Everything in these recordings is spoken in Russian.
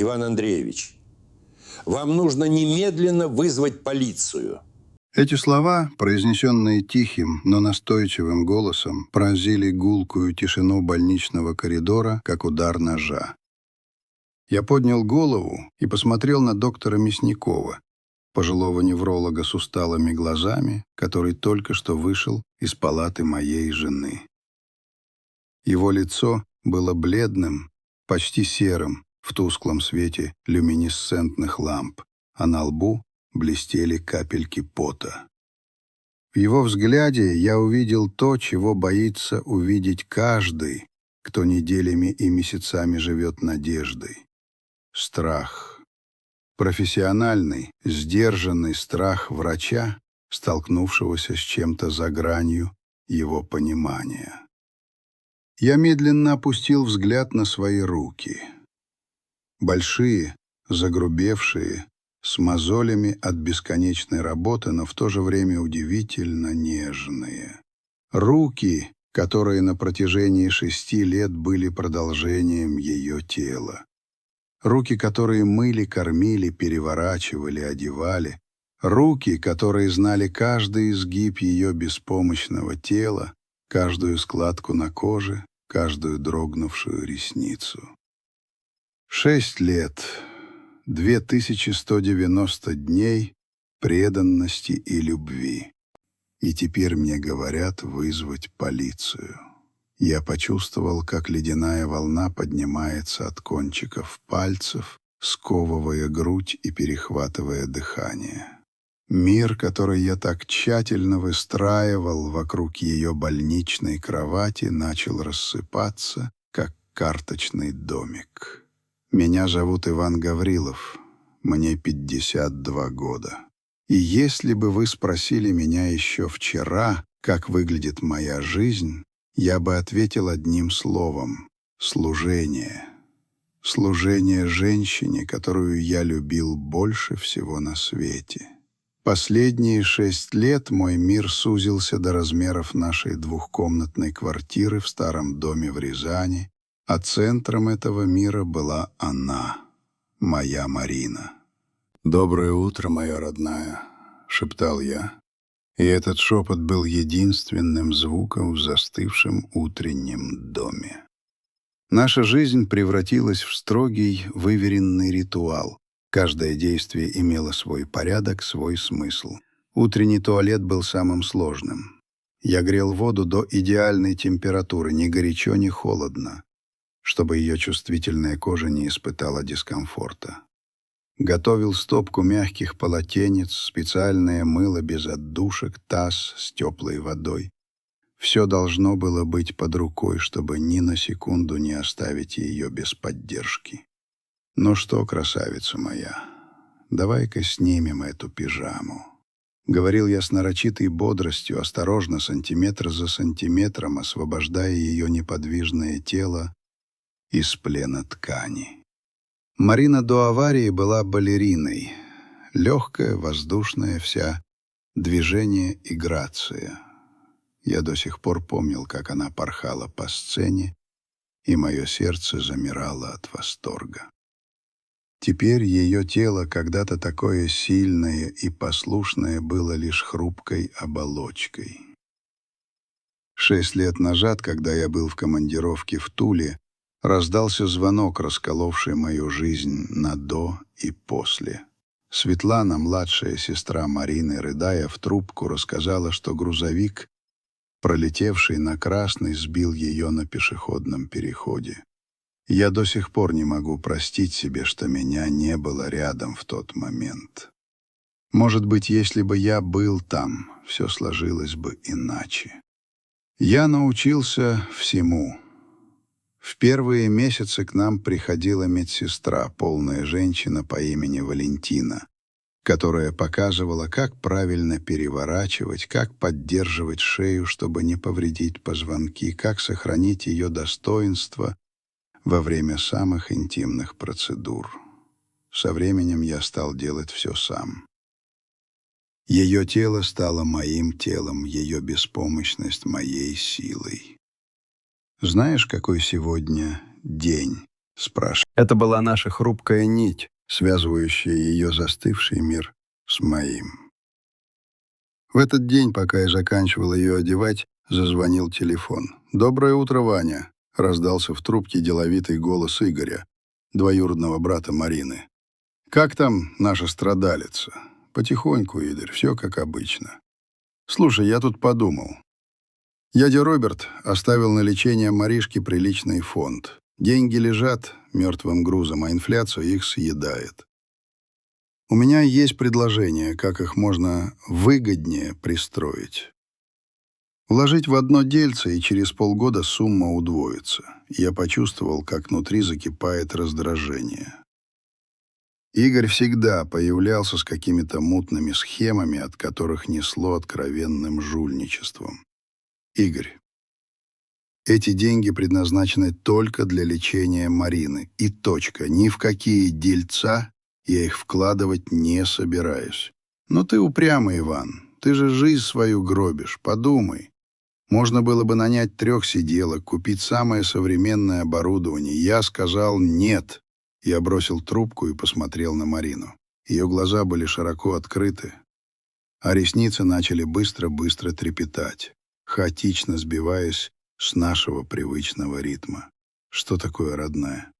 Иван Андреевич, вам нужно немедленно вызвать полицию. Эти слова, произнесенные тихим, но настойчивым голосом, поразили гулкую тишину больничного коридора, как удар ножа. Я поднял голову и посмотрел на доктора Мясникова, пожилого невролога с усталыми глазами, который только что вышел из палаты моей жены. Его лицо было бледным, почти серым, в тусклом свете люминесцентных ламп, а на лбу блестели капельки пота. В его взгляде я увидел то, чего боится увидеть каждый, кто неделями и месяцами живет надеждой. Страх. Профессиональный, сдержанный страх врача, столкнувшегося с чем-то за гранью его понимания. Я медленно опустил взгляд на свои руки. Большие, загрубевшие, с мозолями от бесконечной работы, но в то же время удивительно нежные. Руки, которые на протяжении 6 лет были продолжением ее тела. Руки, которые мыли, кормили, переворачивали, одевали. Руки, которые знали каждый изгиб ее беспомощного тела, каждую складку на коже, каждую дрогнувшую ресницу. 6 лет, 2190 дней преданности и любви. И теперь мне говорят вызвать полицию. Я почувствовал, как ледяная волна поднимается от кончиков пальцев, сковывая грудь и перехватывая дыхание. Мир, который я так тщательно выстраивал вокруг ее больничной кровати, начал рассыпаться, как карточный домик. Меня зовут Иван Гаврилов, мне 52 года. И если бы вы спросили меня еще вчера, как выглядит моя жизнь, я бы ответил одним словом — служение. Служение женщине, которую я любил больше всего на свете. Последние 6 лет мой мир сузился до размеров нашей двухкомнатной квартиры в старом доме в Рязани, а центром этого мира была она, моя Марина. «Доброе утро, моя родная», — шептал я. И этот шепот был единственным звуком в застывшем утреннем доме. Наша жизнь превратилась в строгий, выверенный ритуал. Каждое действие имело свой порядок, свой смысл. Утренний туалет был самым сложным. Я грел воду до идеальной температуры, ни горячо, ни холодно, чтобы ее чувствительная кожа не испытала дискомфорта. Готовил стопку мягких полотенец, специальное мыло без отдушек, таз с теплой водой. Все должно было быть под рукой, чтобы ни на секунду не оставить ее без поддержки. «Ну что, красавица моя, давай-ка снимем эту пижаму». Говорил я с нарочитой бодростью, осторожно, сантиметр за сантиметром, освобождая ее неподвижное тело из плена ткани. Марина до аварии была балериной. Легкая, воздушная вся, движение и грация. Я до сих пор помнил, как она порхала по сцене, и мое сердце замирало от восторга. Теперь ее тело, когда-то такое сильное и послушное, было лишь хрупкой оболочкой. 6 лет назад, когда я был в командировке в Туле, раздался звонок, расколовший мою жизнь на «до» и «после». Светлана, младшая сестра Марины, рыдая в трубку, рассказала, что грузовик, пролетевший на красный, сбил ее на пешеходном переходе. Я до сих пор не могу простить себе, что меня не было рядом в тот момент. Может быть, если бы я был там, все сложилось бы иначе. Я научился всему. В первые месяцы к нам приходила медсестра, полная женщина по имени Валентина, которая показывала, как правильно переворачивать, как поддерживать шею, чтобы не повредить позвонки, как сохранить ее достоинство во время самых интимных процедур. Со временем я стал делать все сам. Ее тело стало моим телом, ее беспомощность моей силой. «Знаешь, какой сегодня день?» спрашивает. Это была наша хрупкая нить, связывающая ее застывший мир с моим. В этот день, пока я заканчивал ее одевать, зазвонил телефон. «Доброе утро, Ваня!» — раздался в трубке деловитый голос Игоря, двоюродного брата Марины. «Как там наша страдалица?» «Потихоньку, Игорь, все как обычно. Слушай, я тут подумал. Дядя Роберт оставил на лечение Маришке приличный фонд. Деньги лежат мертвым грузом, а инфляция их съедает. У меня есть предложение, как их можно выгоднее пристроить. Вложить в одно дельце, и через полгода сумма удвоится. Я почувствовал, как внутри закипает раздражение. Игорь всегда появлялся с какими-то мутными схемами, от которых несло откровенным жульничеством. Игорь, эти деньги предназначены только для лечения Марины. И точка. Ни в какие дельца я их вкладывать не собираюсь. Но ты упрямый, Иван. Ты же жизнь свою гробишь. Подумай. Можно было бы нанять 3 сиделок, купить самое современное оборудование. Я сказал «нет». Я бросил трубку и посмотрел на Марину. Ее глаза были широко открыты, а ресницы начали быстро-быстро трепетать, хаотично сбиваясь с нашего привычного ритма. «Что такое, родная?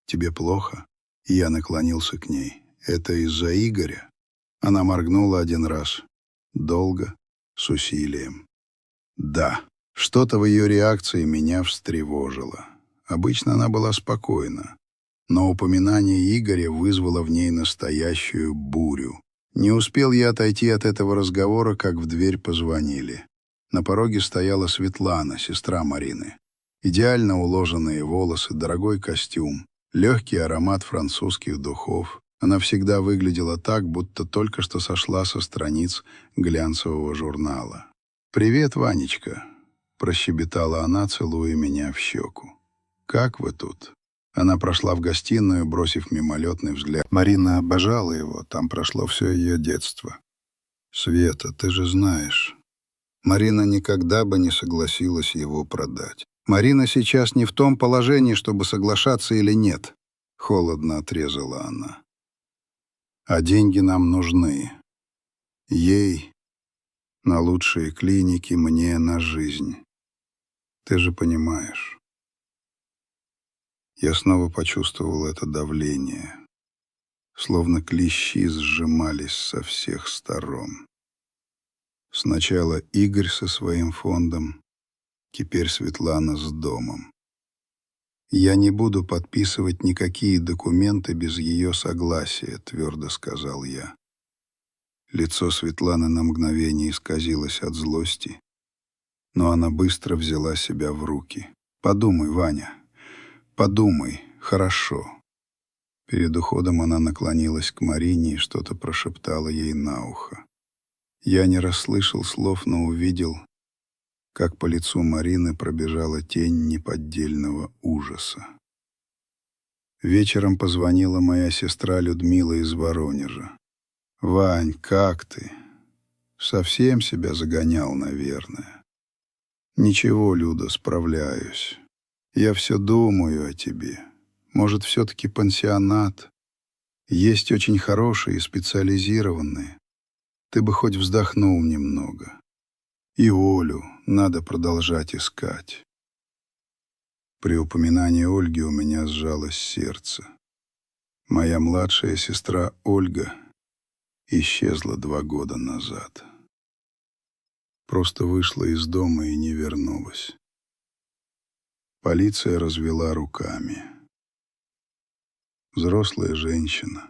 Тебе плохо?» Я наклонился к ней. «Это из-за Игоря?» Она моргнула 1 раз. Долго, с усилием. «Да». Что-то в ее реакции меня встревожило. Обычно она была спокойна, но упоминание Игоря вызвало в ней настоящую бурю. Не успел я отойти от этого разговора, как в дверь позвонили. На пороге стояла Светлана, сестра Марины. Идеально уложенные волосы, дорогой костюм, легкий аромат французских духов. Она всегда выглядела так, будто только что сошла со страниц глянцевого журнала. «Привет, Ванечка», — прощебетала она, целуя меня в щеку. «Как вы тут?» Она прошла в гостиную, бросив мимолетный взгляд. Марина обожала его, там прошло все ее детство. «Света, ты же знаешь, Марина никогда бы не согласилась его продать. Марина сейчас не в том положении, чтобы соглашаться или нет», — холодно отрезала она. «А деньги нам нужны. Ей на лучшие клиники, мне на жизнь. Ты же понимаешь». Я снова почувствовал это давление, словно клещи сжимались со всех сторон. Сначала Игорь со своим фондом, теперь Светлана с домом. «Я не буду подписывать никакие документы без ее согласия», — твердо сказал я. Лицо Светланы на мгновение исказилось от злости, но она быстро взяла себя в руки. «Подумай, Ваня, подумай, хорошо». Перед уходом она наклонилась к Марине и что-то прошептала ей на ухо. Я не расслышал слов, но увидел, как по лицу Марины пробежала тень неподдельного ужаса. Вечером позвонила моя сестра Людмила из Воронежа. «Вань, как ты? Совсем себя загонял, наверное». «Ничего, Люда, справляюсь. Я все думаю о тебе. Может, все-таки пансионат? Есть очень хорошие и специализированные. Ты бы хоть вздохнул немного. И Олю надо продолжать искать». При упоминании Ольги у меня сжалось сердце. Моя младшая сестра Ольга исчезла 2 года назад. Просто вышла из дома и не вернулась. Полиция развела руками. Взрослая женщина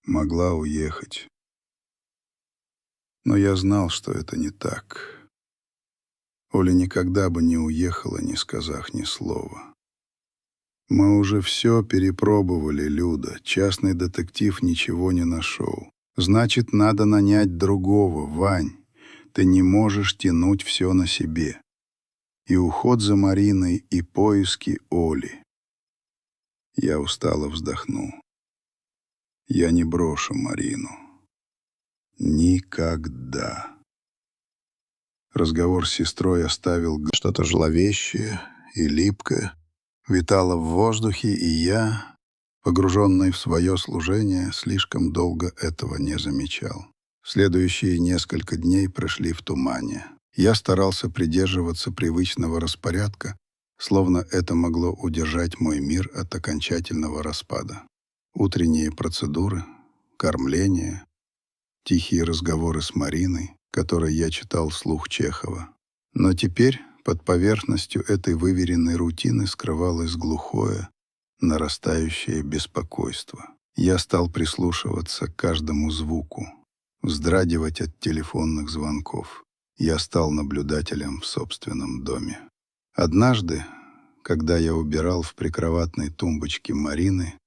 могла уехать. Но я знал, что это не так. Оля никогда бы не уехала, не сказав ни слова. Мы уже все перепробовали, Люда. Частный детектив ничего не нашел. Значит, надо нанять другого, Вань. Ты не можешь тянуть все на себе. И уход за Мариной, и поиски Оли. Я устало вздохнул. Я не брошу Марину. Никогда. Разговор с сестрой оставил что-то зловещее и липкое витало в воздухе, и я, погруженный в свое служение, слишком долго этого не замечал. Следующие несколько дней прошли в тумане. Я старался придерживаться привычного распорядка, словно это могло удержать мой мир от окончательного распада. Утренние процедуры, кормление, тихие разговоры с Мариной, которые я читал вслух Чехова. Но теперь под поверхностью этой выверенной рутины скрывалось глухое, нарастающее беспокойство. Я стал прислушиваться к каждому звуку, вздрагивать от телефонных звонков. Я стал наблюдателем в собственном доме. Однажды, когда я убирал в прикроватной тумбочке Марины,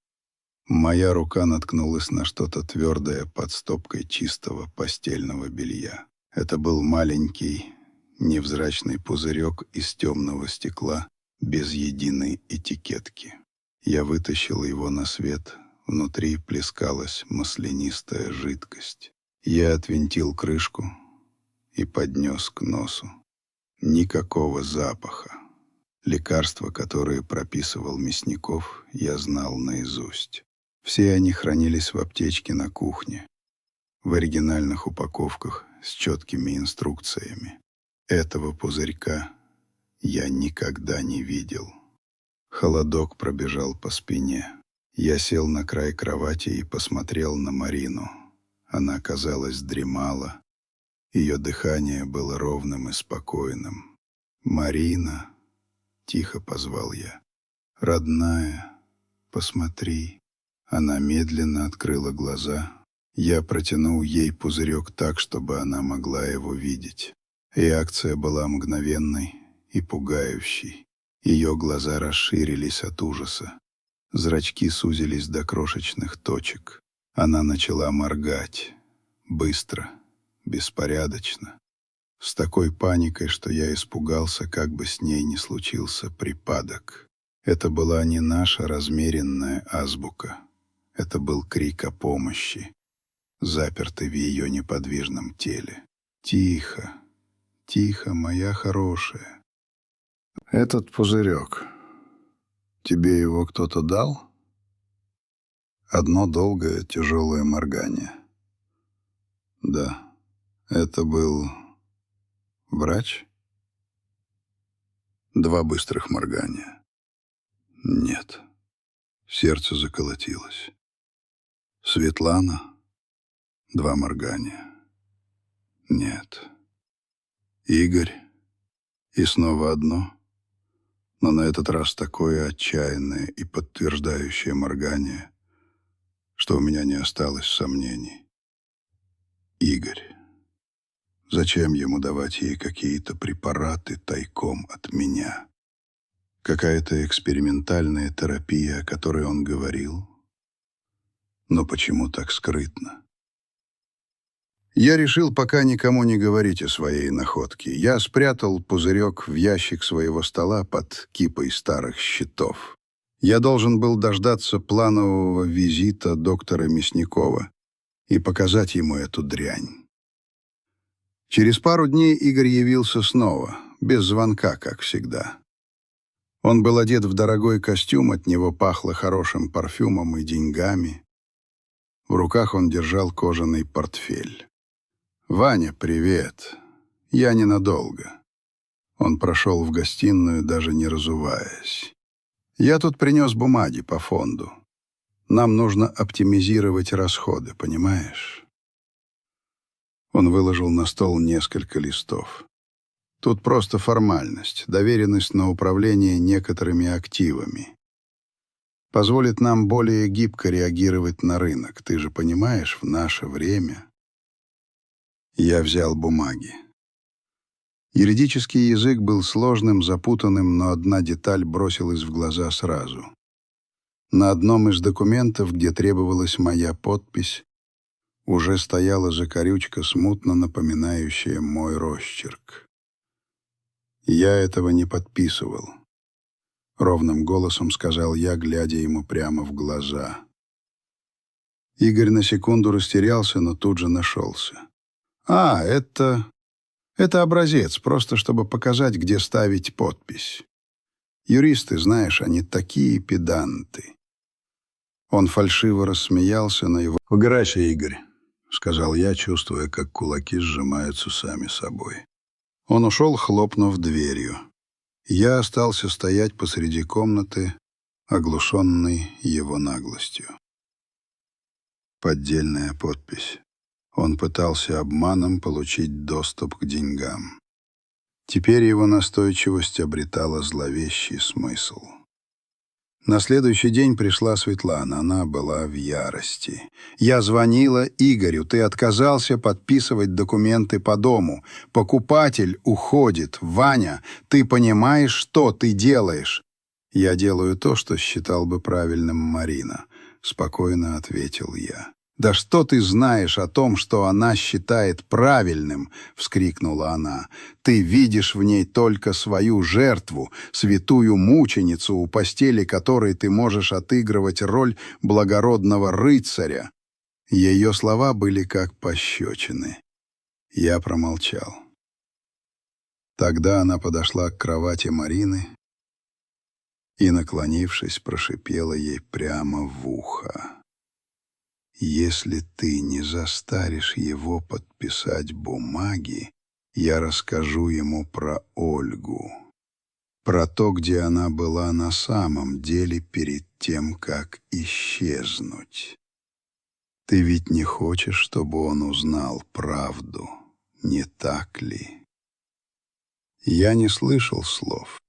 моя рука наткнулась на что-то твердое под стопкой чистого постельного белья. Это был маленький, невзрачный пузырек из темного стекла без единой этикетки. Я вытащил его на свет, внутри плескалась маслянистая жидкость. Я отвинтил крышку и поднес к носу. Никакого запаха. Лекарства, которые прописывал Мясников, я знал наизусть. Все они хранились в аптечке на кухне, в оригинальных упаковках с четкими инструкциями. Этого пузырька я никогда не видел. Холодок пробежал по спине. Я сел на край кровати и посмотрел на Марину. Она, казалось, дремала. Ее дыхание было ровным и спокойным. «Марина», — тихо позвал я, — «родная, посмотри». Она медленно открыла глаза. Я протянул ей пузырек так, чтобы она могла его видеть. Реакция была мгновенной и пугающей. Ее глаза расширились от ужаса. Зрачки сузились до крошечных точек. Она начала моргать. Быстро, беспорядочно. С такой паникой, что я испугался, как бы с ней не случился припадок. Это была не наша размеренная азбука. Это был крик о помощи, запертый в ее неподвижном теле. «Тихо, тихо, моя хорошая. Этот пузырек, тебе его кто-то дал?» Одно долгое, тяжелое моргание. «Да, это был врач?» Два быстрых моргания. «Нет». Сердце заколотилось. «Светлана?» Два моргания. «Нет». «Игорь?» И снова одно, но на этот раз такое отчаянное и подтверждающее моргание, что у меня не осталось сомнений. Игорь. Зачем ему давать ей какие-то препараты тайком от меня? Какая-то экспериментальная терапия, о которой он говорил. Но почему так скрытно? Я решил пока никому не говорить о своей находке. Я спрятал пузырек в ящик своего стола под кипой старых счетов. Я должен был дождаться планового визита доктора Мясникова и показать ему эту дрянь. Через пару дней Игорь явился снова, без звонка, как всегда. Он был одет в дорогой костюм, от него пахло хорошим парфюмом и деньгами. В руках он держал кожаный портфель. «Ваня, привет. Я ненадолго». Он прошел в гостиную, даже не разуваясь. «Я тут принес бумаги по фонду. Нам нужно оптимизировать расходы, понимаешь?» Он выложил на стол несколько листов. «Тут просто формальность, доверенность на управление некоторыми активами. Позволит нам более гибко реагировать на рынок. Ты же понимаешь, в наше время...» Я взял бумаги. Юридический язык был сложным, запутанным, но одна деталь бросилась в глаза сразу. На одном из документов, где требовалась моя подпись, уже стояла закорючка, смутно напоминающая мой росчерк. «Я этого не подписывал», — ровным голосом сказал я, глядя ему прямо в глаза. Игорь на секунду растерялся, но тут же нашелся. Это образец, просто чтобы показать, где ставить подпись. Юристы, знаешь, они такие педанты. Он фальшиво рассмеялся, но его... «Убирайся, Игорь», — сказал я, чувствуя, как кулаки сжимаются сами собой. Он ушел, хлопнув дверью. Я остался стоять посреди комнаты, оглушенный его наглостью. Поддельная подпись. Он пытался обманом получить доступ к деньгам. Теперь его настойчивость обретала зловещий смысл. На следующий день пришла Светлана. Она была в ярости. «Я звонила Игорю. Ты отказался подписывать документы по дому. Покупатель уходит. Ваня, ты понимаешь, что ты делаешь?» «Я делаю то, что считал бы правильным Марина», — спокойно ответил я. «Да что ты знаешь о том, что она считает правильным?» — вскрикнула она. «Ты видишь в ней только свою жертву, святую мученицу, у постели которой ты можешь отыгрывать роль благородного рыцаря». Ее слова были как пощечины. Я промолчал. Тогда она подошла к кровати Марины и, наклонившись, прошипела ей прямо в ухо. «Если ты не заставишь его подписать бумаги, я расскажу ему про Ольгу, про то, где она была на самом деле перед тем, как исчезнуть. Ты ведь не хочешь, чтобы он узнал правду, не так ли?» Я не слышал слов,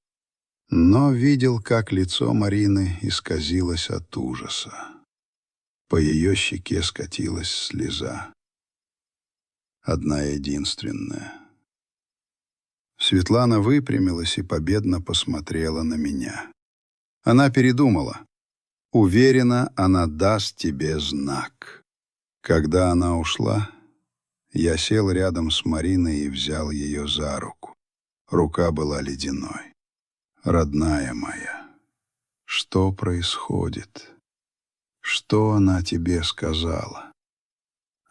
но видел, как лицо Марины исказилось от ужаса. По ее щеке скатилась слеза. Одна единственная. Светлана выпрямилась и победно посмотрела на меня. Она передумала. Уверена, она даст тебе знак. Когда она ушла, я сел рядом с Мариной и взял ее за руку. Рука была ледяной. «Родная моя, что происходит? Что она тебе сказала?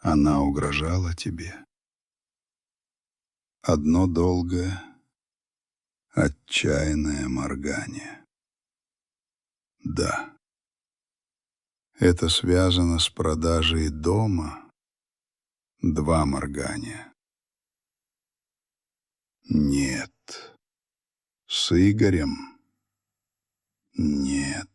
Она угрожала тебе?» Одно долгое, отчаянное моргание. Да. Это связано с продажей дома. 2 моргания. Нет. С Игорем? Нет.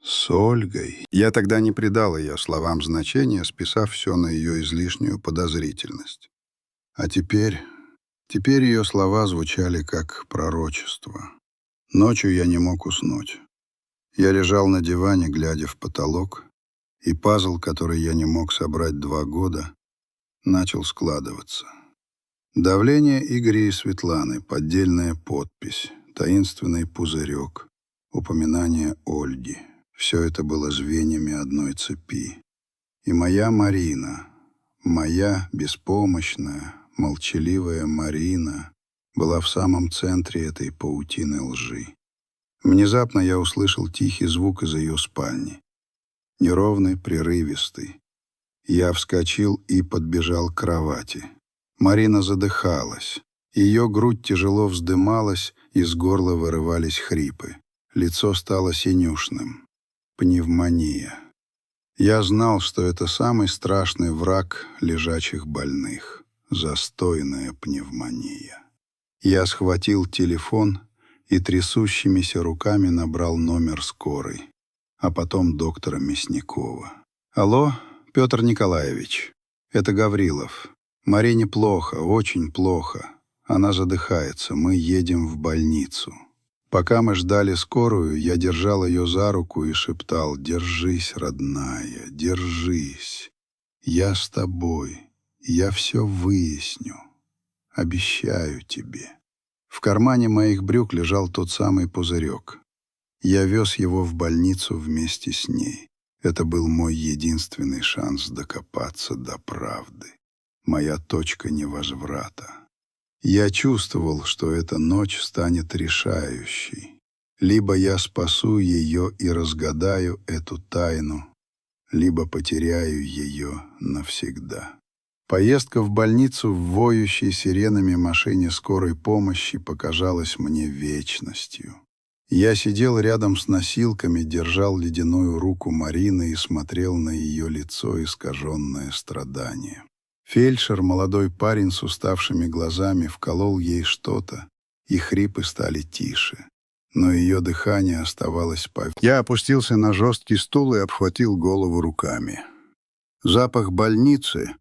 С Ольгой? Я тогда не придал ее словам значения, списав все на ее излишнюю подозрительность. А теперь ее слова звучали как пророчество. Ночью я не мог уснуть. Я лежал на диване, глядя в потолок, и пазл, который я не мог собрать 2 года, начал складываться. Давление Игоря и Светланы, поддельная подпись, таинственный пузырек, упоминание Ольги. Все это было звеньями одной цепи. И моя Марина, моя беспомощная, молчаливая Марина, была в самом центре этой паутины лжи. Внезапно я услышал тихий звук из ее спальни. Неровный, прерывистый. Я вскочил и подбежал к кровати. Марина задыхалась. Ее грудь тяжело вздымалась, из горла вырывались хрипы. Лицо стало синюшным. Пневмония. Я знал, что это самый страшный враг лежачих больных. Застойная пневмония. Я схватил телефон и трясущимися руками набрал номер скорой, а потом доктора Мясникова. «Алло, Петр Николаевич, это Гаврилов. Марине плохо, очень плохо. Она задыхается, мы едем в больницу». Пока мы ждали скорую, я держал ее за руку и шептал: «Держись, родная, держись. Я с тобой, я все выясню. Обещаю тебе». В кармане моих брюк лежал тот самый пузырек. Я вез его в больницу вместе с ней. Это был мой единственный шанс докопаться до правды. Моя точка невозврата. Я чувствовал, что эта ночь станет решающей. Либо я спасу ее и разгадаю эту тайну, либо потеряю ее навсегда. Поездка в больницу в воющей сиренами машине скорой помощи показалась мне вечностью. Я сидел рядом с носилками, держал ледяную руку Марины и смотрел на ее лицо, искаженное страданием. Фельдшер, молодой парень с уставшими глазами, вколол ей что-то, и хрипы стали тише. Но ее дыхание оставалось повисшим. Я опустился на жесткий стул и обхватил голову руками. Запах больницы,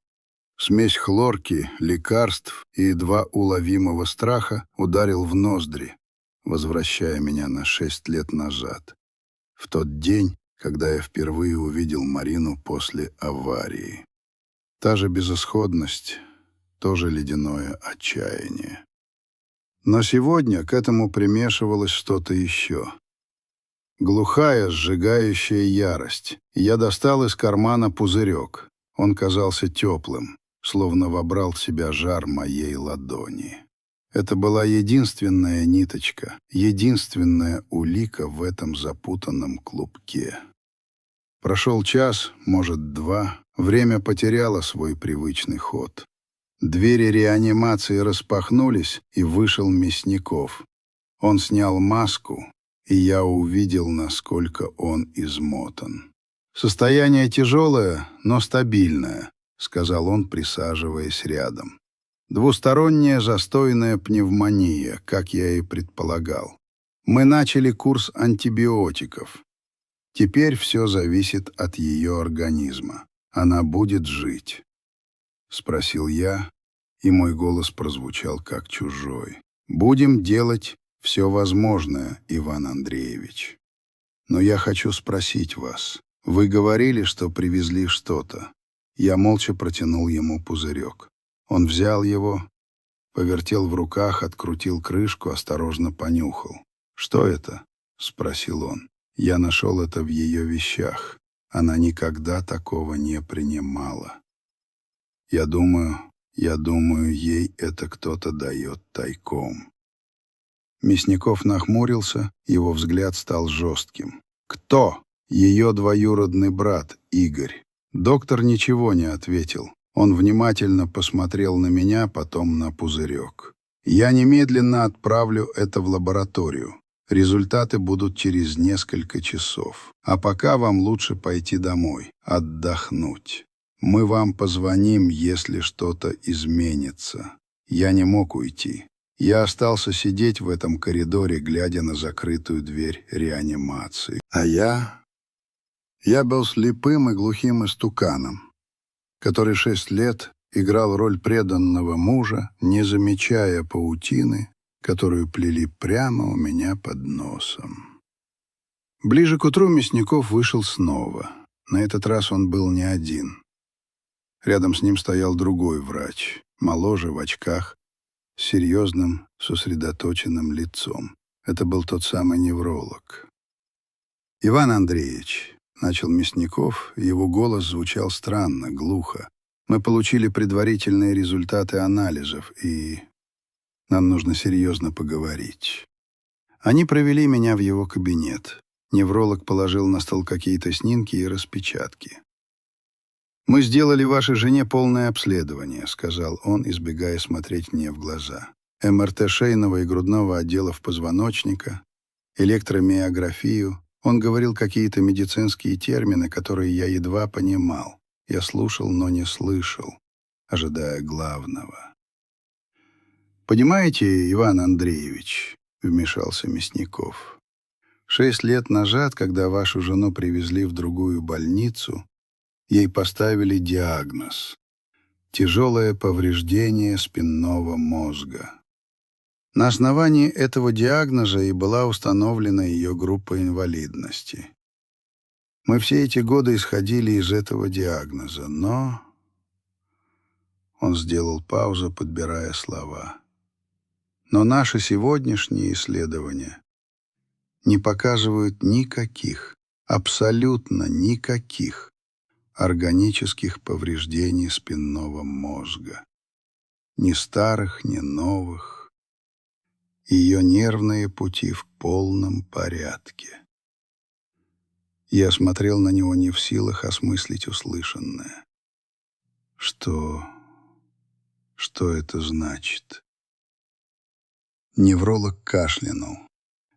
смесь хлорки, лекарств и едва уловимого страха ударил в ноздри, возвращая меня на 6 лет назад, в тот день, когда я впервые увидел Марину после аварии. Та же безысходность, то же ледяное отчаяние. Но сегодня к этому примешивалось что-то еще. Глухая, сжигающая ярость. Я достал из кармана пузырек. Он казался теплым, словно вобрал в себя жар моей ладони. Это была единственная ниточка, единственная улика в этом запутанном клубке. Прошел час, может, 2. Время потеряло свой привычный ход. Двери реанимации распахнулись, и вышел Мясников. Он снял маску, и я увидел, насколько он измотан. «Состояние тяжелое, но стабильное», — сказал он, присаживаясь рядом. «Двусторонняя застойная пневмония, как я и предполагал. Мы начали курс антибиотиков. Теперь все зависит от ее организма. Она будет жить». Спросил я, и мой голос прозвучал как чужой. «Будем делать все возможное, Иван Андреевич. Но я хочу спросить вас. Вы говорили, что привезли что-то». Я молча протянул ему пузырек. Он взял его, повертел в руках, открутил крышку, осторожно понюхал. «Что это?» — спросил он. «Я нашел это в ее вещах. Она никогда такого не принимала. Я думаю, ей это кто-то дает тайком». Мясников нахмурился, его взгляд стал жестким. «Кто?» «Ее двоюродный брат, Игорь». Доктор ничего не ответил. Он внимательно посмотрел на меня, потом на пузырек. «Я немедленно отправлю это в лабораторию. Результаты будут через несколько часов. А пока вам лучше пойти домой, отдохнуть. Мы вам позвоним, если что-то изменится». Я не мог уйти. Я остался сидеть в этом коридоре, глядя на закрытую дверь реанимации. Я был слепым и глухим истуканом, который 6 лет играл роль преданного мужа, не замечая паутины, которую плели прямо у меня под носом. Ближе к утру Мясников вышел снова. На этот раз он был не один. Рядом с ним стоял другой врач, моложе, в очках, с серьезным, сосредоточенным лицом. Это был тот самый невролог. «Иван Андреевич», — начал Мясников, его голос звучал странно, глухо. «Мы получили предварительные результаты анализов, и нам нужно серьезно поговорить». Они провели меня в его кабинет. Невролог положил на стол какие-то снимки и распечатки. «Мы сделали вашей жене полное обследование», — сказал он, избегая смотреть мне в глаза. «МРТ шейного и грудного отделов позвоночника, электромиографию». Он говорил какие-то медицинские термины, которые я едва понимал. Я слушал, но не слышал, ожидая главного. «Понимаете, Иван Андреевич», — вмешался Мясников, 6 лет назад, когда вашу жену привезли в другую больницу, ей поставили диагноз — тяжелое повреждение спинного мозга. На основании этого диагноза и была установлена ее группа инвалидности. Мы все эти годы исходили из этого диагноза, но...» Он сделал паузу, подбирая слова. «Но наши сегодняшние исследования не показывают никаких, абсолютно никаких органических повреждений спинного мозга. Ни старых, ни новых. Ее нервные пути в полном порядке». Я смотрел на него не в силах осмыслить услышанное. Что это значит? Невролог кашлянул.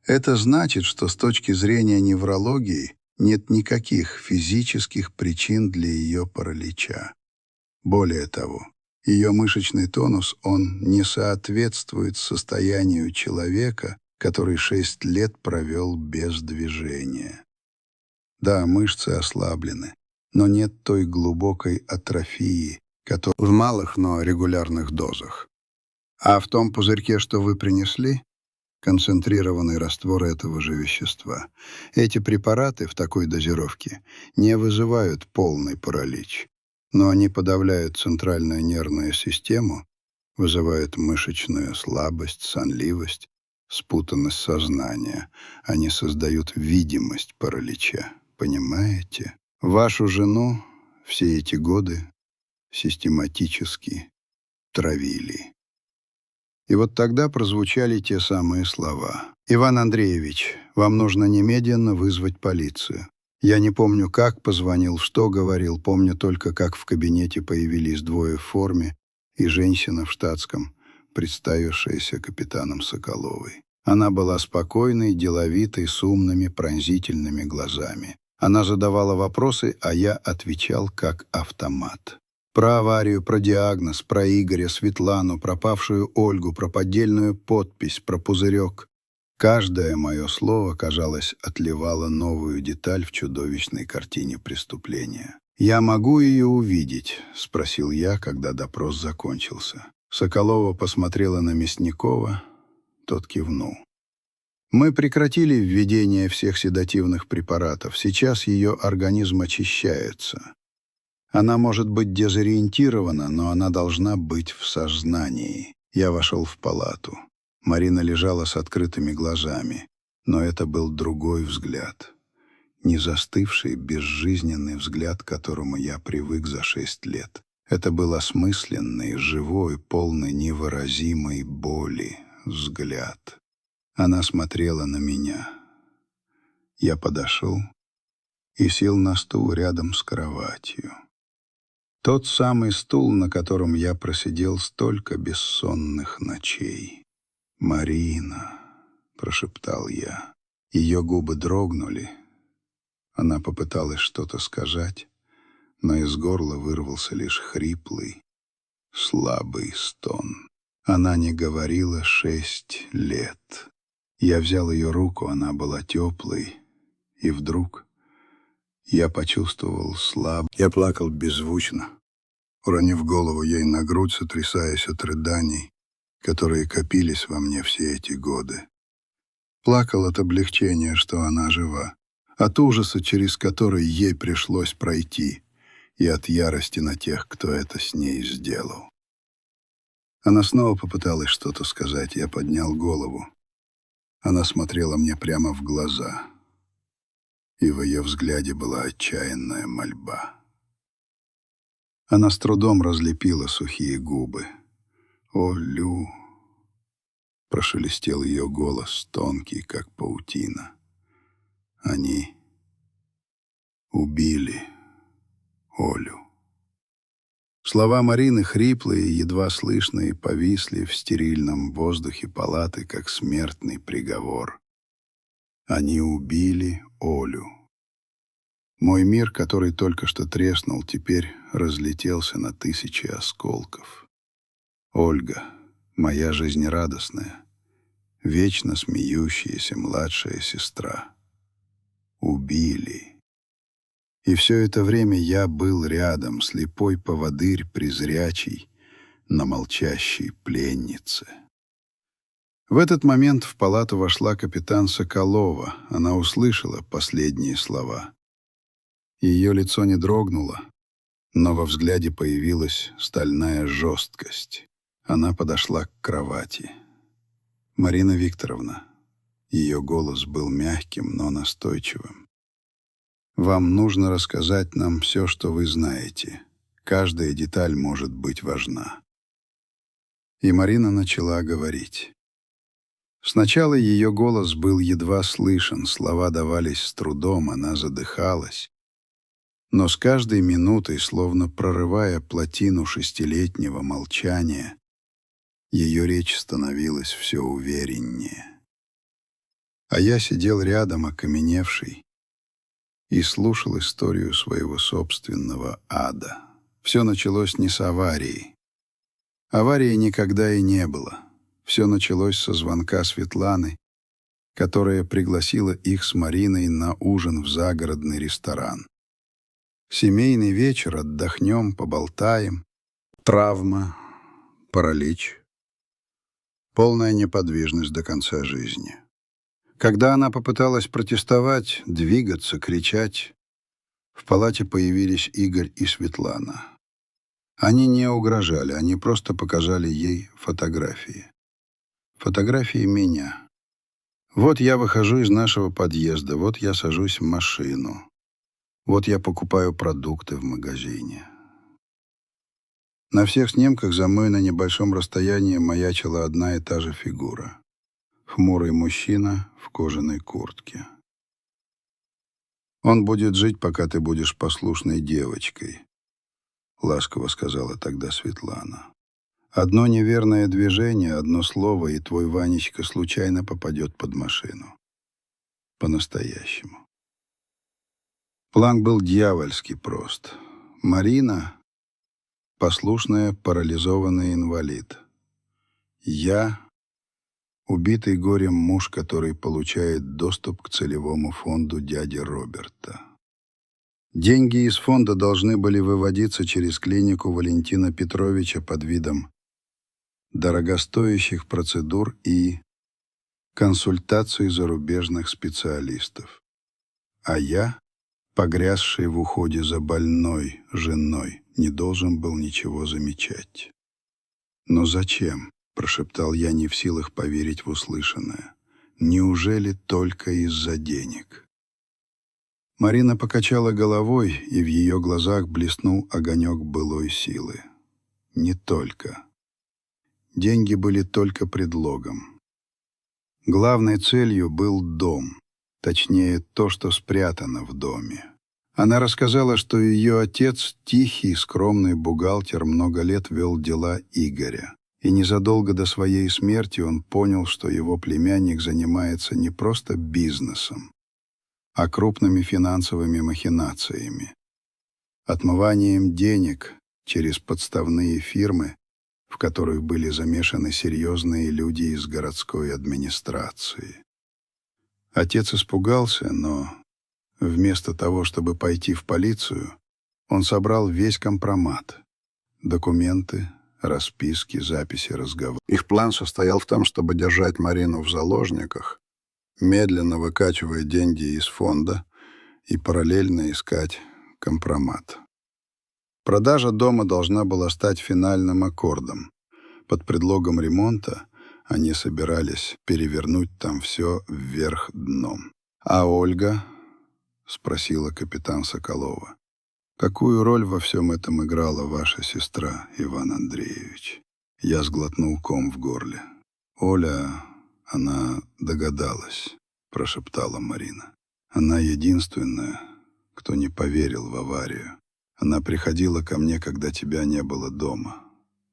Это значит, что с точки зрения неврологии нет никаких физических причин для ее паралича. Более того, ее мышечный тонус, он не соответствует состоянию человека, который 6 лет провел без движения. Да, мышцы ослаблены, но нет той глубокой атрофии, которая в малых, но регулярных дозах. А в том пузырьке, что вы принесли, концентрированный раствор этого же вещества. Эти препараты в такой дозировке не вызывают полный паралич, но они подавляют центральную нервную систему, вызывают мышечную слабость, сонливость, спутанность сознания. Они создают видимость паралича. Понимаете? Вашу жену все эти годы систематически травили. И вот тогда прозвучали те самые слова. «Иван Андреевич, вам нужно немедленно вызвать полицию». Я не помню, как позвонил, что говорил, помню только, как в кабинете появились двое в форме и женщина в штатском, представившаяся капитаном Соколовой. Она была спокойной, деловитой, с умными, пронзительными глазами. Она задавала вопросы, а я отвечал как автомат. Про аварию, про диагноз, про Игоря, Светлану, пропавшую Ольгу, про поддельную подпись, про пузырек. Каждое мое слово, казалось, отливало новую деталь в чудовищной картине преступления. «Я могу ее увидеть?» — спросил я, когда допрос закончился. Соколова посмотрела на Мясникова, тот кивнул. Мы прекратили введение всех седативных препаратов. Сейчас ее организм очищается. Она может быть дезориентирована, но она должна быть в сознании. Я вошел в палату. Марина лежала с открытыми глазами, но это был другой взгляд. Не застывший, безжизненный взгляд, к которому я привык за 6 лет. Это был осмысленный, живой, полный невыразимой боли взгляд. Она смотрела на меня. Я подошел и сел на стул рядом с кроватью. Тот самый стул, на котором я просидел столько бессонных ночей. «Марина», — прошептал я. Ее губы дрогнули. Она попыталась что-то сказать, но из горла вырвался лишь хриплый, слабый стон. Она не говорила 6 лет. Я взял ее руку, она была теплой, и вдруг я почувствовал слабость. Я плакал беззвучно, уронив голову ей на грудь, сотрясаясь от рыданий, которые копились во мне все эти годы. Плакал от облегчения, что она жива, от ужаса, через который ей пришлось пройти, и от ярости на тех, кто это с ней сделал. Она снова попыталась что-то сказать, я поднял голову. Она смотрела мне прямо в глаза, и в ее взгляде была отчаянная мольба. Она с трудом разлепила сухие губы. «О, Лю!» — прошелестел ее голос, тонкий, как паутина. «Они убили Олю». Слова Марины, хриплые, едва слышные, повисли в стерильном воздухе палаты, как смертный приговор. Они убили Олю. Мой мир, который только что треснул, теперь разлетелся на 1000 осколков. Ольга, моя жизнерадостная, вечно смеющаяся младшая сестра. Убили. И все это время я был рядом, слепой поводырь, презрячий, на молчащей пленнице. В этот момент в палату вошла капитан Соколова. Она услышала последние слова. Ее лицо не дрогнуло, но во взгляде появилась стальная жесткость. Она подошла к кровати. «Марина Викторовна». Ее голос был мягким, но настойчивым. «Вам нужно рассказать нам все, что вы знаете. Каждая деталь может быть важна». И Марина начала говорить. Сначала ее голос был едва слышен, слова давались с трудом, она задыхалась. Но с каждой минутой, словно прорывая плотину 6-летнего молчания, ее речь становилась все увереннее. А я сидел рядом, окаменевший, и слушал историю своего собственного ада. Все началось не с аварии. Аварии никогда и не было. Все началось со звонка Светланы, которая пригласила их с Мариной на ужин в загородный ресторан. Семейный вечер, отдохнем, поболтаем. Травма, паралич, полная неподвижность до конца жизни. Когда она попыталась протестовать, двигаться, кричать, в палате появились Игорь и Светлана. Они не угрожали, они просто показали ей фотографии. Фотографии меня. Вот я выхожу из нашего подъезда, вот я сажусь в машину, вот я покупаю продукты в магазине. На всех снимках за мной на небольшом расстоянии маячила одна и та же фигура. Хмурый мужчина в кожаной куртке. «Он будет жить, пока ты будешь послушной девочкой», — ласково сказала тогда Светлана. «Одно неверное движение, одно слово, и твой Ванечка случайно попадет под машину. По-настоящему». План был дьявольски прост. Марина — послушная, парализованный инвалид. Я — убитый горем муж, который получает доступ к целевому фонду дяди Роберта. Деньги из фонда должны были выводиться через клинику Валентина Петровича под видом дорогостоящих процедур и консультаций зарубежных специалистов. А я, погрязший в уходе за больной женой, не должен был ничего замечать. «Но зачем?» — прошептал я, не в силах поверить в услышанное. «Неужели только из-за денег?» Марина покачала головой, и в ее глазах блеснул огонек былой силы. «Не только. Деньги были только предлогом. Главной целью был дом, точнее, то, что спрятано в доме. Она рассказала, что ее отец, тихий, скромный бухгалтер, много лет вел дела Игоря. И незадолго до своей смерти он понял, что его племянник занимается не просто бизнесом, а крупными финансовыми махинациями. Отмыванием денег через подставные фирмы, в которых были замешаны серьезные люди из городской администрации. Отец испугался, но вместо того, чтобы пойти в полицию, он собрал весь компромат. Документы, расписки, записи разговоров. Их план состоял в том, чтобы держать Марину в заложниках, медленно выкачивая деньги из фонда и параллельно искать компромат. Продажа дома должна была стать финальным аккордом. Под предлогом ремонта они собирались перевернуть там все вверх дном. «А Ольга?» — спросила капитан Соколова. «Какую роль во всем этом играла ваша сестра, Иван Андреевич?» Я сглотнул ком в горле. «Оля, она догадалась», — прошептала Марина. «Она единственная, кто не поверил в аварию. Она приходила ко мне, когда тебя не было дома.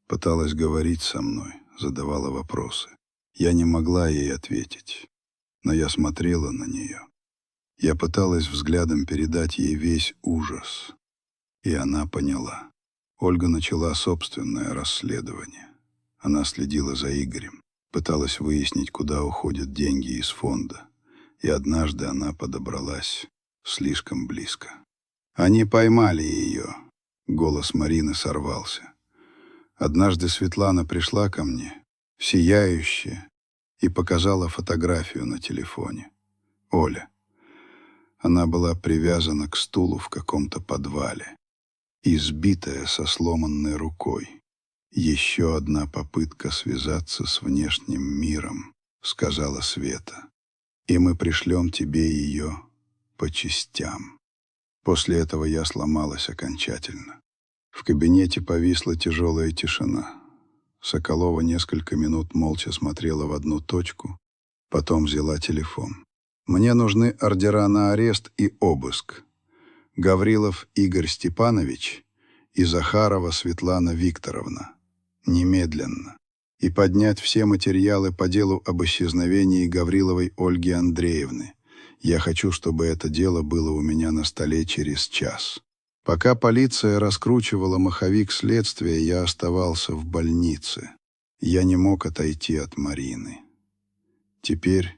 Пыталась говорить со мной, задавала вопросы. Я не могла ей ответить, но я смотрела на нее. Я пыталась взглядом передать ей весь ужас, и она поняла. Ольга начала собственное расследование. Она следила за Игорем, пыталась выяснить, куда уходят деньги из фонда, и однажды она подобралась слишком близко. Они поймали ее. Голос Марины сорвался. Однажды Светлана пришла ко мне, сияющая, и показала фотографию на телефоне. Оля. Она была привязана к стулу в каком-то подвале, избитая со сломанной рукой. «Еще одна попытка связаться с внешним миром», — сказала Света. «И мы пришлем тебе ее по частям». После этого я сломалась окончательно. В кабинете повисла тяжелая тишина. Соколова несколько минут молча смотрела в одну точку, потом взяла телефон. «Мне нужны ордера на арест и обыск. Гаврилов Игорь Степанович и Захарова Светлана Викторовна. Немедленно. и поднять все материалы по делу об исчезновении Гавриловой Ольги Андреевны. Я хочу, чтобы это дело было у меня на столе через час. Пока полиция раскручивала маховик следствия, я оставался в больнице. Я не мог отойти от Марины. Теперь,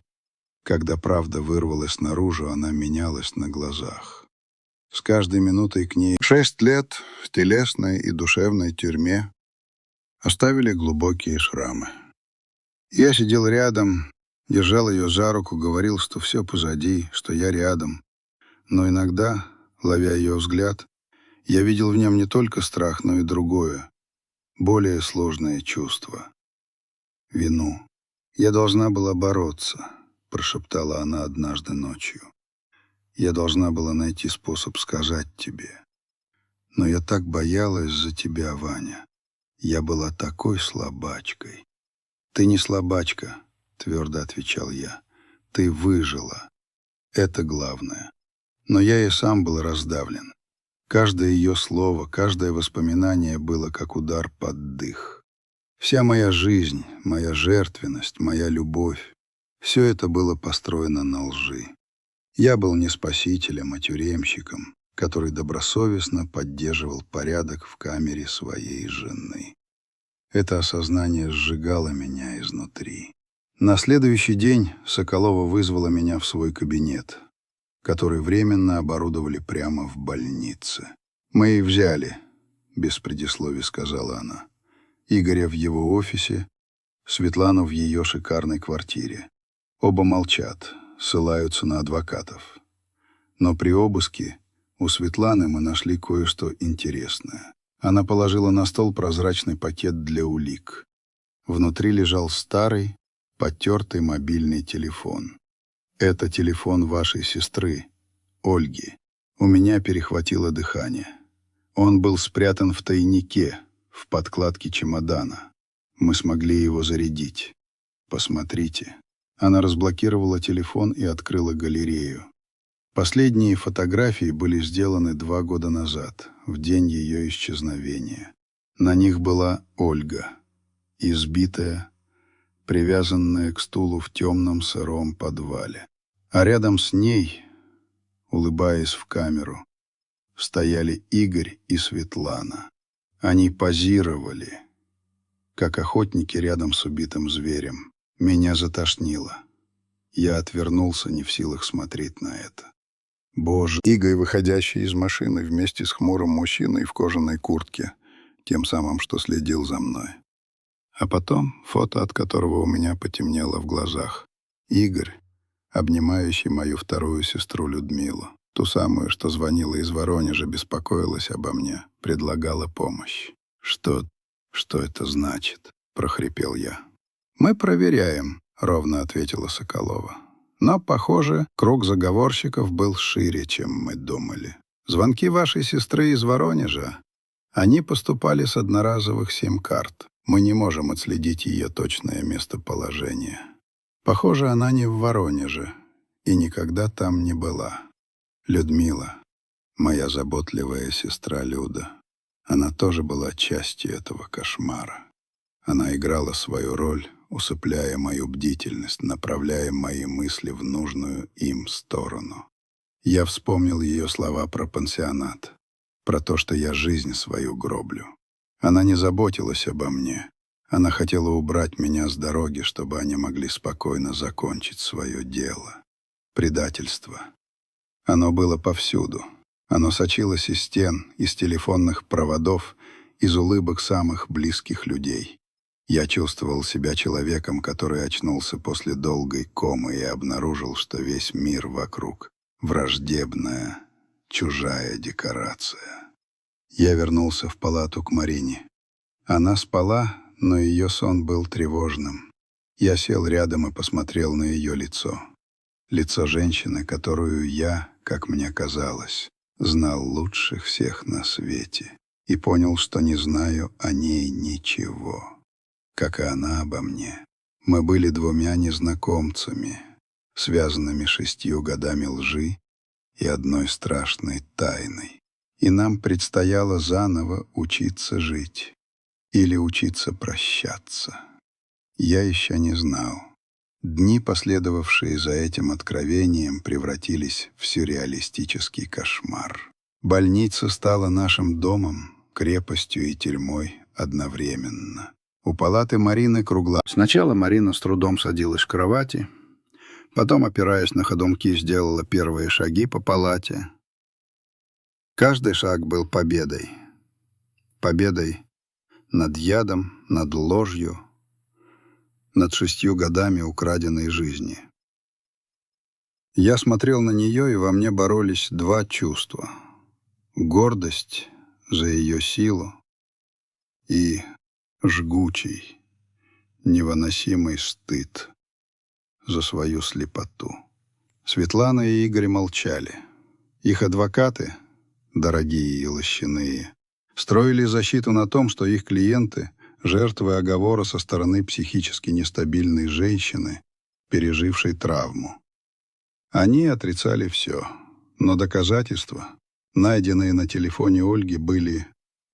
когда правда вырвалась наружу, она менялась на глазах. С каждой минутой к ней 6 лет в телесной и душевной тюрьме оставили глубокие шрамы. Я сидел рядом, держал ее за руку, говорил, что все позади, что я рядом. Но иногда, ловя ее взгляд, я видел в нем не только страх, но и другое, более сложное чувство — вину. «Я должна была бороться», — прошептала она однажды ночью. «Я должна была найти способ сказать тебе. Но я так боялась за тебя, Ваня. Я была такой слабачкой». «Ты не слабачка», — твердо отвечал я. «Ты выжила. Это главное». Но я и сам был раздавлен. Каждое ее слово, каждое воспоминание было как удар под дых. Вся моя жизнь, моя жертвенность, моя любовь — все это было построено на лжи. Я был не спасителем, а тюремщиком, который добросовестно поддерживал порядок в камере своей жены. Это осознание сжигало меня изнутри. На следующий день Соколова вызвала меня в свой кабинет, который временно оборудовали прямо в больнице. «Мы их взяли», — без предисловий сказала она. «Игоря в его офисе, Светлану в ее шикарной квартире. Оба молчат, ссылаются на адвокатов. Но при обыске у Светланы мы нашли кое-что интересное. Она положила на стол прозрачный пакет для улик. Внутри лежал старый, потертый мобильный телефон. «Это телефон вашей сестры, Ольги». У меня перехватило дыхание. Он был спрятан в тайнике, в подкладке чемодана. Мы смогли его зарядить. Посмотрите. Она разблокировала телефон и открыла галерею. Последние фотографии были сделаны 2 года назад, в день ее исчезновения. На них была Ольга, избитая, привязанная к стулу в темном сыром подвале. А рядом с ней, улыбаясь в камеру, стояли Игорь и Светлана. Они позировали, как охотники рядом с убитым зверем. Меня затошнило. Я отвернулся, не в силах смотреть на это. Боже, Игорь, выходящий из машины вместе с хмурым мужчиной в кожаной куртке, тем самым, что следил за мной. А потом фото, от которого у меня потемнело в глазах. Игорь, обнимающий мою вторую сестру Людмилу, ту самую, что звонила из Воронежа, беспокоилась обо мне, предлагала помощь. «Что это значит?» — прохрипел я. «Мы проверяем», — ровно ответила Соколова. «Но, похоже, круг заговорщиков был шире, чем мы думали. Звонки вашей сестры из Воронежа, они поступали с одноразовых сим-карт. Мы не можем отследить ее точное местоположение. Похоже, она не в Воронеже и никогда там не была. Людмила, моя заботливая сестра Люда, она тоже была частью этого кошмара. Она играла свою роль, усыпляя мою бдительность, направляя мои мысли в нужную им сторону. Я вспомнил ее слова про пансионат, про то, что я жизнь свою гроблю. Она не заботилась обо мне. Она хотела убрать меня с дороги, чтобы они могли спокойно закончить свое дело. Предательство. Оно было повсюду. Оно сочилось из стен, из телефонных проводов, из улыбок самых близких людей. Я чувствовал себя человеком, который очнулся после долгой комы и обнаружил, что весь мир вокруг — враждебная, чужая декорация. Я вернулся в палату к Марине. Она спала, но ее сон был тревожным. Я сел рядом и посмотрел на ее лицо. Лицо женщины, которую я, как мне казалось, знал лучше всех на свете, и понял, что не знаю о ней ничего. Как и она обо мне. Мы были 2 незнакомцами, связанными 6 годами лжи и одной страшной тайной. И нам предстояло заново учиться жить или учиться прощаться. Я еще не знал. Дни, последовавшие за этим откровением, превратились в сюрреалистический кошмар. Больница стала нашим домом, крепостью и тюрьмой одновременно. У палаты Марины кругла. Сначала Марина с трудом садилась в кровати, потом, опираясь на ходунки, сделала первые шаги по палате. Каждый шаг был победой. Победой над ядом, над ложью, над 6 годами украденной жизни. Я смотрел на нее, и во мне боролись 2 чувства. Гордость за ее силу и жгучий, невыносимый стыд за свою слепоту. Светлана и Игорь молчали. Их адвокаты, дорогие и лощеные, строили защиту на том, что их клиенты — жертвы оговора со стороны психически нестабильной женщины, пережившей травму. Они отрицали все, но доказательства, найденные на телефоне Ольги, были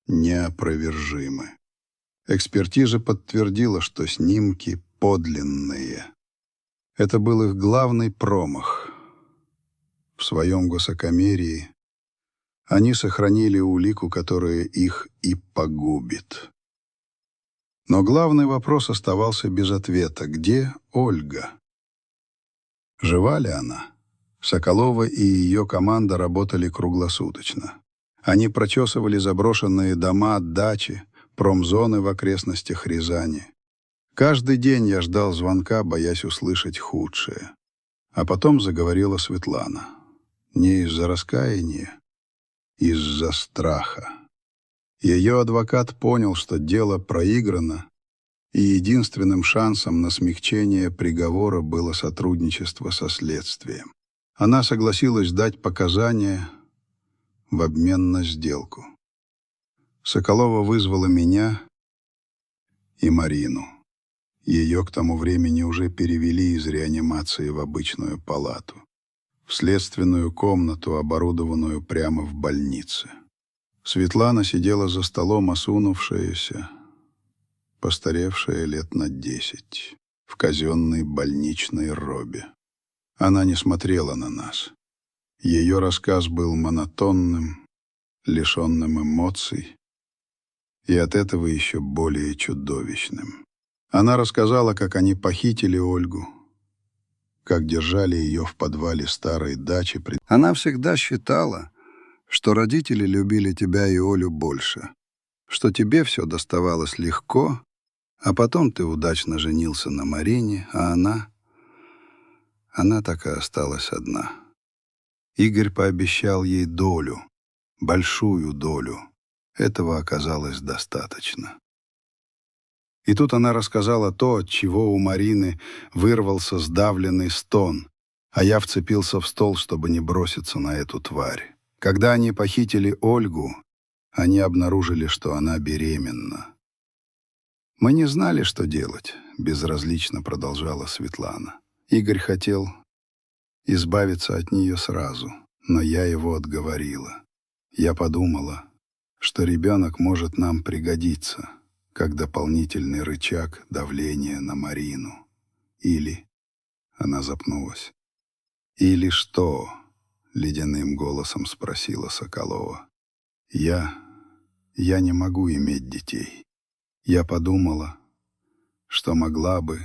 неопровержимы. Экспертиза подтвердила, что снимки подлинные. Это был их главный промах. В своем высокомерии они сохранили улику, которая их и погубит. Но главный вопрос оставался без ответа. Где Ольга? Жива ли она? Соколова и ее команда работали круглосуточно. Они прочесывали заброшенные дома, дачи, промзоны в окрестностях Рязани. Каждый день я ждал звонка, боясь услышать худшее. А потом заговорила Светлана. Не из-за раскаяния, из-за страха. Ее адвокат понял, что дело проиграно, и единственным шансом на смягчение приговора было сотрудничество со следствием. Она согласилась дать показания в обмен на сделку. Соколова вызвала меня и Марину. Ее к тому времени уже перевели из реанимации в обычную палату, в следственную комнату, оборудованную прямо в больнице. Светлана сидела за столом, осунувшаяся, постаревшая лет на 10, в казенной больничной робе. Она не смотрела на нас. Ее рассказ был монотонным, лишенным эмоций, и от этого еще более чудовищным. Она рассказала, как они похитили Ольгу, как держали ее в подвале старой дачи. Она всегда считала, что родители любили тебя и Олю больше, что тебе все доставалось легко, а потом ты удачно женился на Марине, а она так и осталась одна. Игорь пообещал ей долю, большую долю. Этого оказалось достаточно. И тут она рассказала то, от чего у Марины вырвался сдавленный стон, а я вцепился в стол, чтобы не броситься на эту тварь. Когда они похитили Ольгу, они обнаружили, что она беременна. «Мы не знали, что делать», — безразлично продолжала Светлана. Игорь хотел избавиться от нее сразу, но я его отговорила. Я подумала, что ребенок может нам пригодиться, как дополнительный рычаг давления на Марину. Или... Она запнулась. «Или что?» — ледяным голосом спросила Соколова. Я не могу иметь детей. Я подумала, что могла бы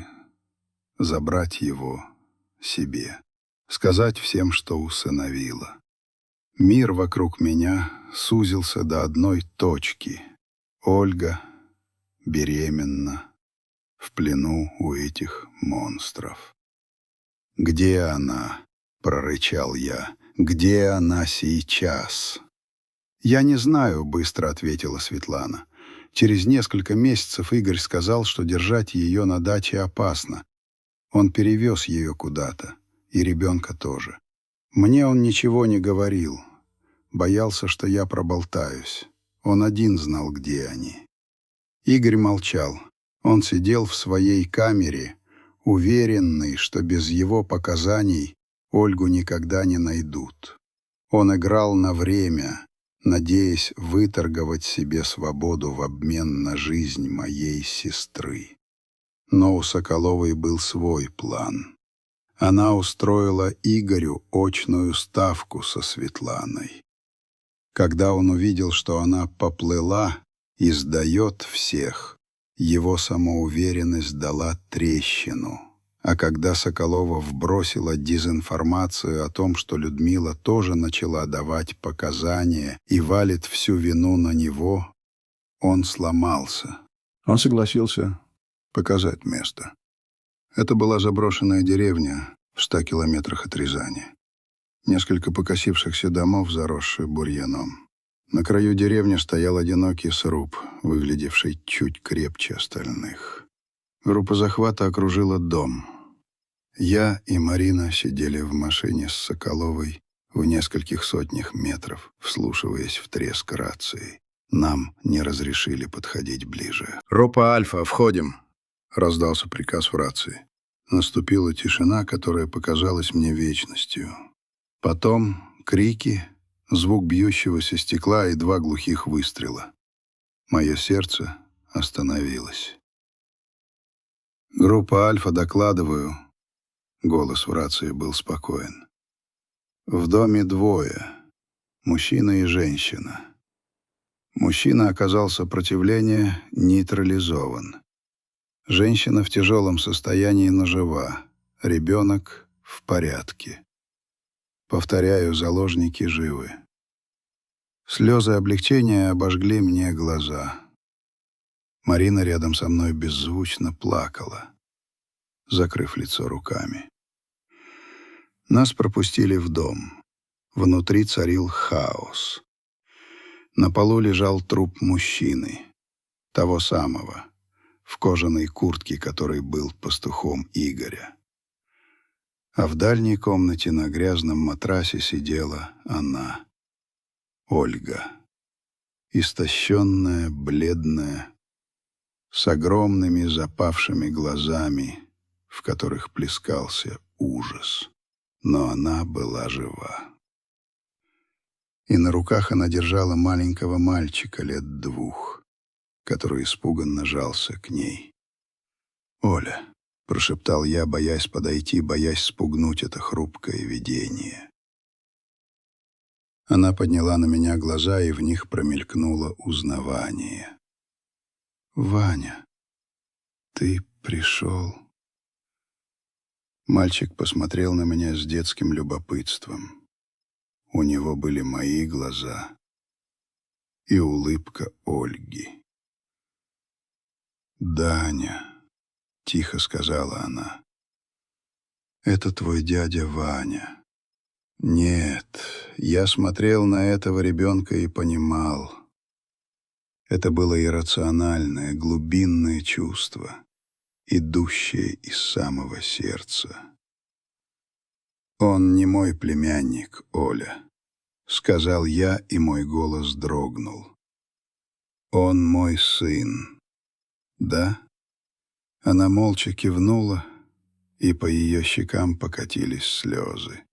забрать его себе, сказать всем, что усыновила. Мир вокруг меня сузился до одной точки. Ольга беременна, в плену у этих монстров. «Где она?» — прорычал я. «Где она сейчас?» «Я не знаю», — быстро ответила Светлана. «Через несколько месяцев Игорь сказал, что держать ее на даче опасно. Он перевез ее куда-то, и ребенка тоже. Мне он ничего не говорил. Боялся, что я проболтаюсь. Он один знал, где они». Игорь молчал. Он сидел в своей камере, уверенный, что без его показаний Ольгу никогда не найдут. Он играл на время, надеясь выторговать себе свободу в обмен на жизнь моей сестры. Но у Соколовой был свой план. Она устроила Игорю очную ставку со Светланой. Когда он увидел, что она поплыла и сдает всех, его самоуверенность дала трещину. А когда Соколова вбросила дезинформацию о том, что Людмила тоже начала давать показания и валит всю вину на него, он сломался. Он согласился показать место. Это была заброшенная деревня в 100 километрах от Рязани. Несколько покосившихся домов, заросшие бурьяном. На краю деревни стоял одинокий сруб, выглядевший чуть крепче остальных. Группа захвата окружила дом. Я и Марина сидели в машине с Соколовой в нескольких сотнях метров, вслушиваясь в треск рации. Нам не разрешили подходить ближе. «Группа Альфа, входим!» — раздался приказ в рации. Наступила тишина, которая показалась мне вечностью. Потом крики, звук бьющегося стекла и 2 глухих выстрела. Мое сердце остановилось. «Группа Альфа, докладываю». Голос в рации был спокоен. «В доме 2. Мужчина и женщина. Мужчина оказал сопротивление, нейтрализован. Женщина в тяжелом состоянии, но жива. Ребенок в порядке. Повторяю, заложники живы». Слезы облегчения обожгли мне глаза. Марина рядом со мной беззвучно плакала, закрыв лицо руками. Нас пропустили в дом. Внутри царил хаос. На полу лежал труп мужчины, того самого, в кожаной куртке, который был пастухом Игоря. А в дальней комнате на грязном матрасе сидела она, Ольга, истощенная, бледная, с огромными запавшими глазами, в которых плескался ужас. Но она была жива. И на руках она держала маленького мальчика лет 2, который испуганно жался к ней. «Оля», — прошептал я, боясь подойти, боясь спугнуть это хрупкое видение. Она подняла на меня глаза, и в них промелькнуло узнавание. «Ваня, ты пришел?» Мальчик посмотрел на меня с детским любопытством. У него были мои глаза и улыбка Ольги. «Даня», — тихо сказала она, — «это твой дядя Ваня». Нет, я смотрел на этого ребенка и понимал. Это было иррациональное, глубинное чувство, идущее из самого сердца. «Он не мой племянник, Оля», — сказал я, и мой голос дрогнул. «Он мой сын». «Да?» Она молча кивнула, и по ее щекам покатились слезы.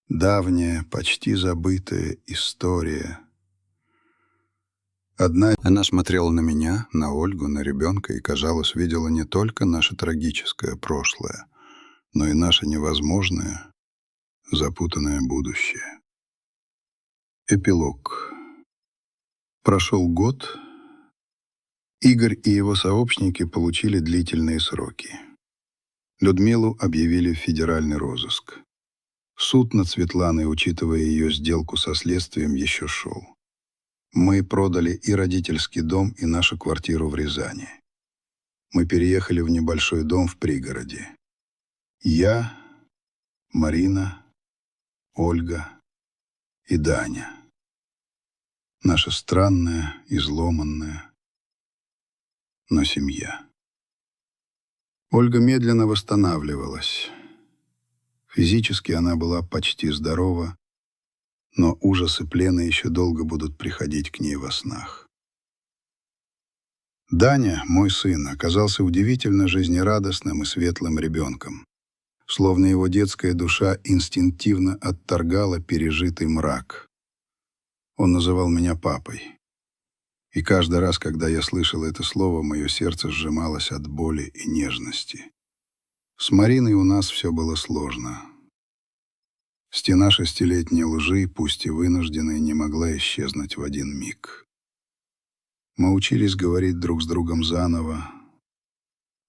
Давняя, почти забытая история. Она смотрела на меня, на Ольгу, на ребенка и, казалось, видела не только наше трагическое прошлое, но и наше невозможное, запутанное будущее. Эпилог. Прошел год. Игорь и его сообщники получили длительные сроки. Людмилу объявили в федеральный розыск. Суд над Светланой, учитывая ее сделку со следствием, еще шел. Мы продали и родительский дом, и нашу квартиру в Рязани. Мы переехали в небольшой дом в пригороде. Я, Марина, Ольга и Даня. Наша странная, изломанная, но семья. Ольга медленно восстанавливалась. Физически она была почти здорова, но ужасы плена еще долго будут приходить к ней во снах. Даня, мой сын, оказался удивительно жизнерадостным и светлым ребенком, словно его детская душа инстинктивно отторгала пережитый мрак. Он называл меня папой. И каждый раз, когда я слышал это слово, мое сердце сжималось от боли и нежности. С Мариной у нас все было сложно. Стена 6-летней лжи, пусть и вынужденной, не могла исчезнуть в один миг. Мы учились говорить друг с другом заново,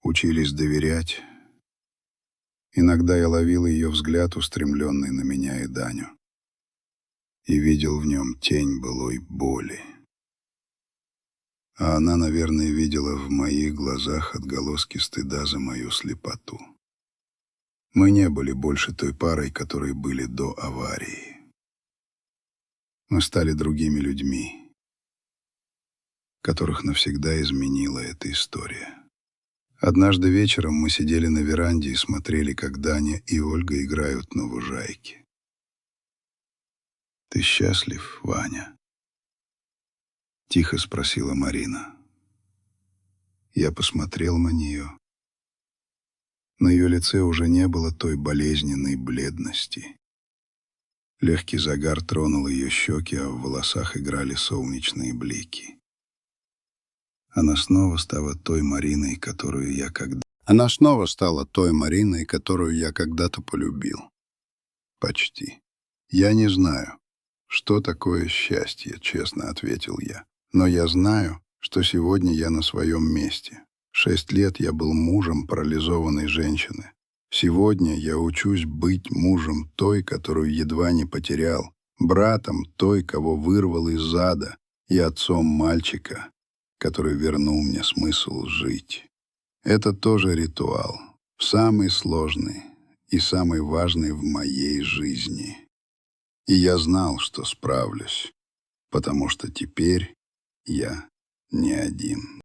учились доверять. Иногда я ловил ее взгляд, устремленный на меня и Даню, и видел в нем тень былой боли. А она, наверное, видела в моих глазах отголоски стыда за мою слепоту. Мы не были больше той парой, которой были до аварии. Мы стали другими людьми, которых навсегда изменила эта история. Однажды вечером мы сидели на веранде и смотрели, как Даня и Ольга играют на лужайке. «Ты счастлив, Ваня?» — тихо спросила Марина. Я посмотрел на нее. На ее лице уже не было той болезненной бледности. Легкий загар тронул ее щеки, а в волосах играли солнечные блики. Она снова стала той Мариной, которую я когда-то полюбил. Почти. «Я не знаю, что такое счастье», — честно ответил я. «Но я знаю, что сегодня я на своем месте. 6 лет я был мужем парализованной женщины. Сегодня я учусь быть мужем той, которую едва не потерял, братом той, кого вырвал из ада, и отцом мальчика, который вернул мне смысл жить. Это тоже ритуал, самый сложный и самый важный в моей жизни. И я знал, что справлюсь, потому что теперь я не один».